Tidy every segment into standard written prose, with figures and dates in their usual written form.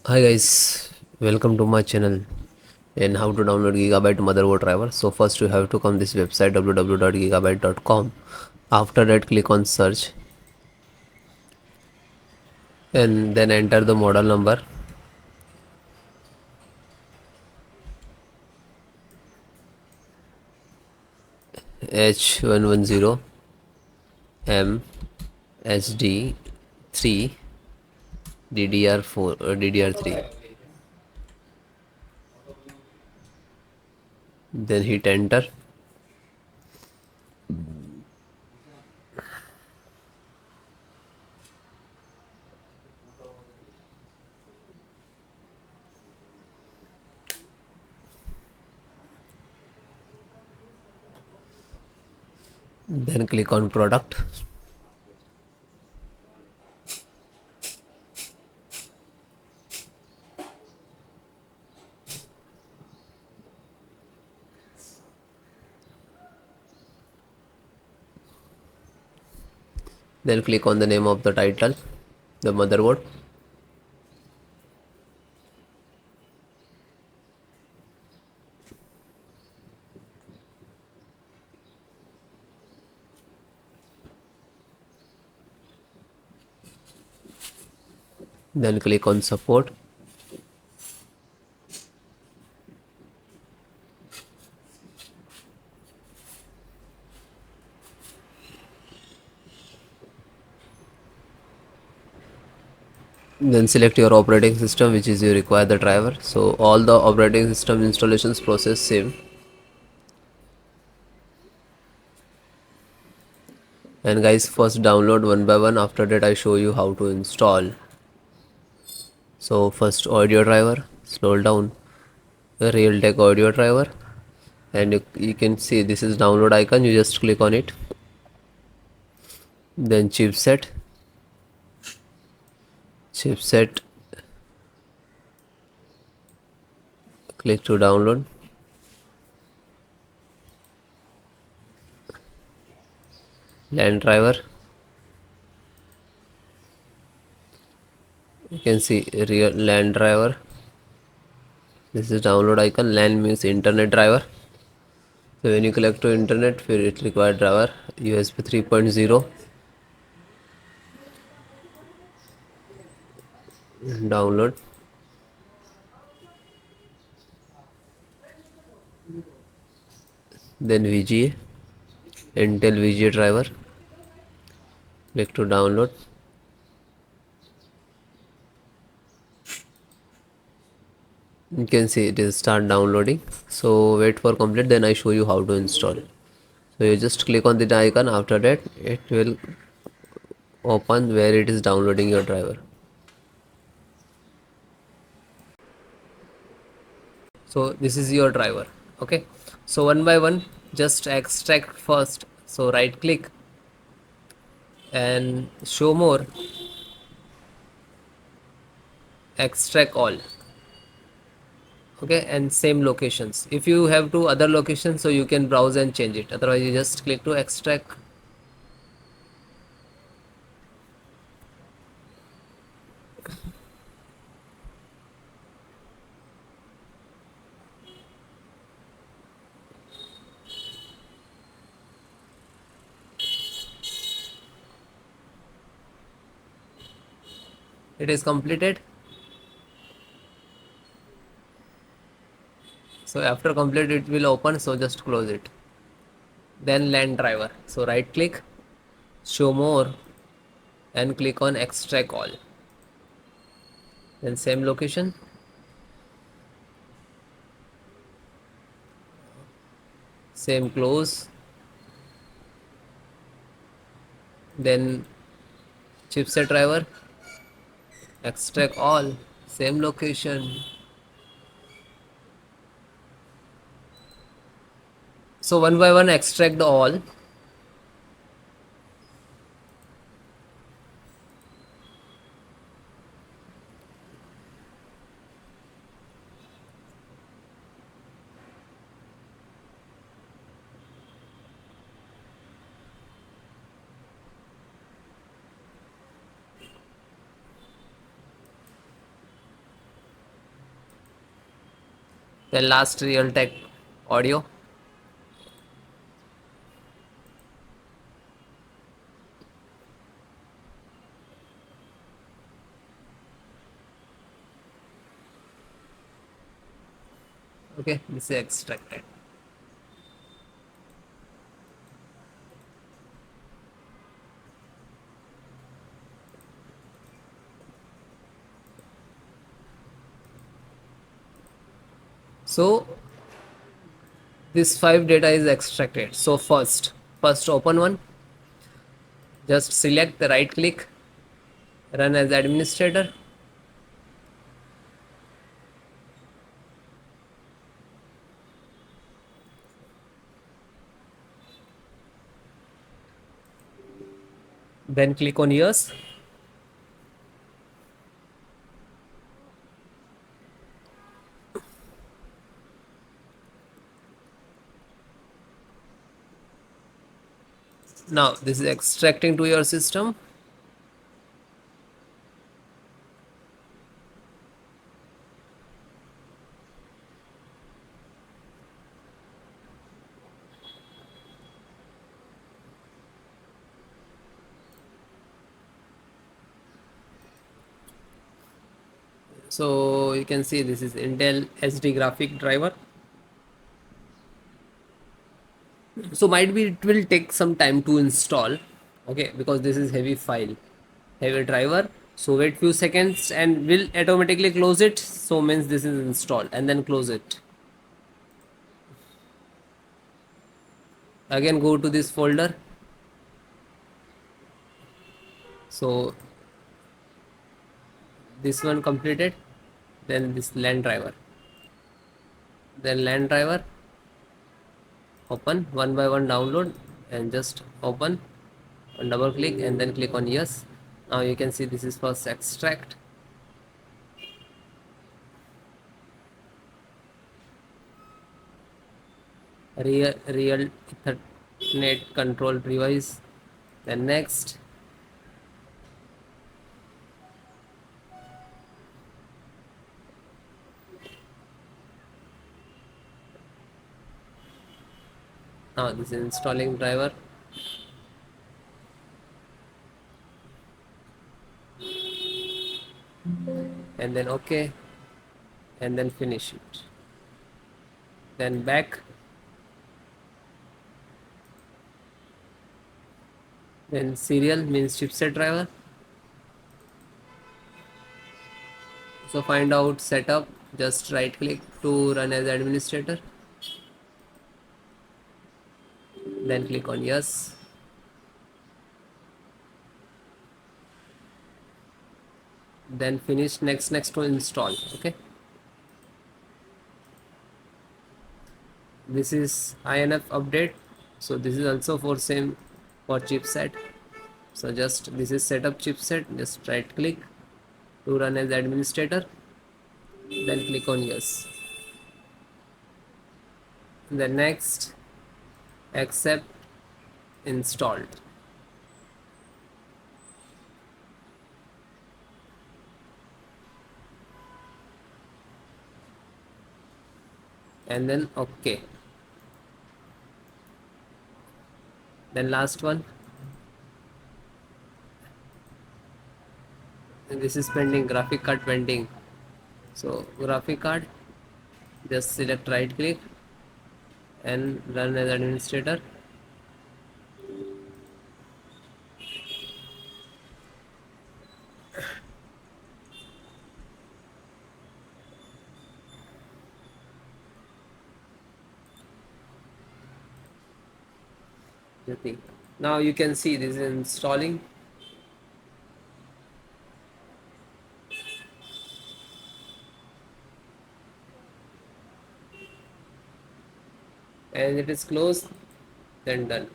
Hi guys, welcome to my channel and how to download Gigabyte motherboard driver. So first you have to come this website www.gigabyte.com. After that click on search and then enter the model number H110M-HD3 DDR4 DDR3. Then hit enter. Then click on product. Then click on the name of the title, the motherboard. Then click on support. Then select your operating system which is you require the driver. So all the operating system installations process same. And guys, first download one by one, after that I show you how to install. So first audio driver, scroll down the Realtek audio driver and you can see this is download icon, you just click on it. Then chipset, click to download. LAN driver, you can see real LAN driver. This is download icon. LAN means internet driver. So when you connect to internet, it require driver USB 3.0. Download. Then VGA, Intel VGA driver. Click to download. You can see it is start downloading. So wait for complete, then I show you how to install. So you just click on the icon. After that, it will open where it is downloading your driver. So this is your driver. Okay. So one by one, just extract first. So right click and show more, extract all. Okay, and same locations. If you have two other locations, so you can browse and change it, otherwise you just click to extract. It is completed. So after complete it will open, so just close it. Then LAN driver, so right click, show more, and click on extract all. Then same location, same close. Then chipset driver, extract all, same location. So one by one extract all. Then last Realtek audio. Okay, this is extracted. So this 5 data is extracted. So first open one, just select the right click, run as administrator. Then click on yes. Now this is extracting to your system. So you can see this is Intel SD graphic driver. So might be it will take some time to install, okay, because this is heavy file, heavy driver. So wait few seconds and will automatically close it. So means this is installed, and then close it. Again go to this folder. So this one completed. Then this LAN driver, then LAN driver, open one by one, download, and just open and double click and then click on yes. Now you can see this is first extract. Real Ethernet control device. Then next. Now this is installing driver. And then okay, and then finish it. Then back. Then serial means chipset driver. So find out setup, just right click to run as administrator, then click on yes. Then finish next to install. Okay, this is INF update. So this is also for same for chipset. So just this is setup chipset, just right click to run as administrator, then click on yes. Then next, accept, installed, and then okay. Then last one, and this is pending, graphic card pending. So graphic card, just select right click and run as administrator. Now you can see this is installing. And it is closed, then done.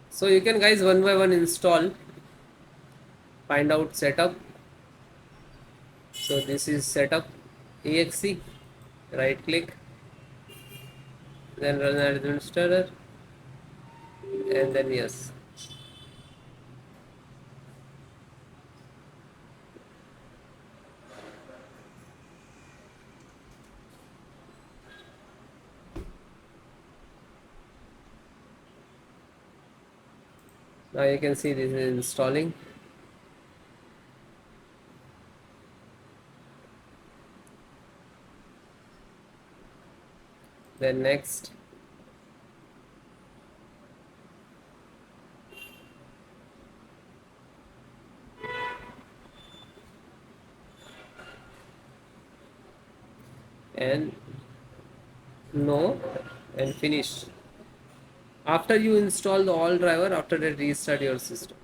So you can guys one by one install, find out setup. So this is setup exe, right click, then run as administrator, and then yes. Now you can see this is installing. Then next, and no, and finish. After you install the all driver, after that restart your system.